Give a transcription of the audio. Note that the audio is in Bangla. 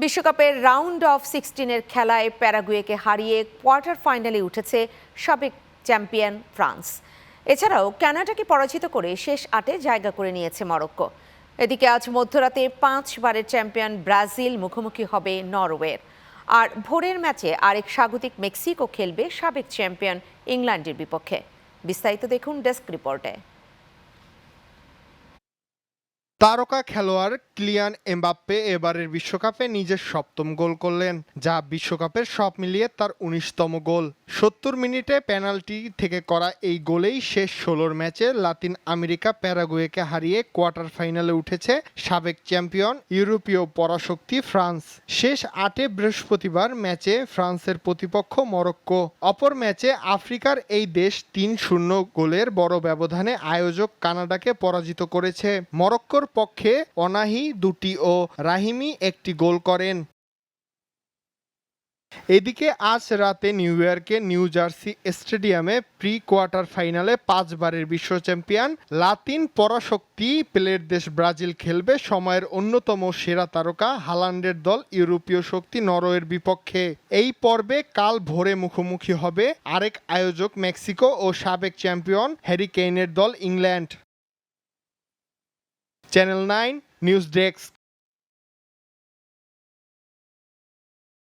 বিশ্বকাপের রাউন্ড অফ 16-এর খেলায় প্যারাগুয়েকে হারিয়ে কোয়ার্টার ফাইনালে উঠেছে সাবেক চ্যাম্পিয়ন ফ্রান্স। এছাড়াও কানাডাকে পরাজিত করে শেষ 8-এ জায়গা করে নিয়েছে মরক্কো। এদিকে আজ মধ্যরাতে 5বারের চ্যাম্পিয়ন ব্রাজিল মুখোমুখি হবে নরওয়ের। আর ভোরের ম্যাচে আরেক স্বাগতিক মেক্সিকো খেলবে সাবেক চ্যাম্পিয়ন ইংল্যান্ডের বিপক্ষে। বিস্তারিত দেখুন ডেস্ক রিপোর্টে। তারকা খেলোয়াড় কিলিয়ান এমবাপ্পে এবারের বিশ্বকাপে নিজের 7ম গোল করলেন, যা বিশ্বকাপের সব মিলিয়ে তার 19তম গোল। 70 মিনিটে পেনাল্টি থেকে করা এই গোলেই শেষ 16 ম্যাচে লাতিন আমেরিকা প্যারাগুয়েকে হারিয়ে কোয়ার্টার ফাইনালে উঠেছে সাবেক চ্যাম্পিয়ন ইউরোপীয় পরাশক্তি ফ্রান্স। শেষ 8-এ বৃহস্পতিবার ম্যাচে ফ্রান্সের প্রতিপক্ষ মরক্কো। অপর ম্যাচে আফ্রিকার এই দেশ 3-0 গোলের বড় ব্যবধানে আয়োজক কানাডাকে পরাজিত করেছে। মরক্কোর পক্ষে অনাহি 2টি ও রাহিমি 1টি গোল করেন। এদিকে আজ রাতে নিউ ইয়র্কে নিউ জার্সি স্টেডিয়ামে প্রি কোয়ার্টার ফাইনালে 5বারের বিশ্ব চ্যাম্পিয়ন লাতিন পরাশক্তি পেলের দেশ ব্রাজিল খেলবে সময়ের অন্যতম সেরা তারকা হালান্ডের দল ইউরোপীয় শক্তি নরওয়ের বিপক্ষে। এই পর্বে কাল ভোরে মুখোমুখি হবে আরেক আয়োজক মেক্সিকো ও সাবেক চ্যাম্পিয়ন হ্যারি কেইনের দল ইংল্যান্ড। Channel 9 news desk.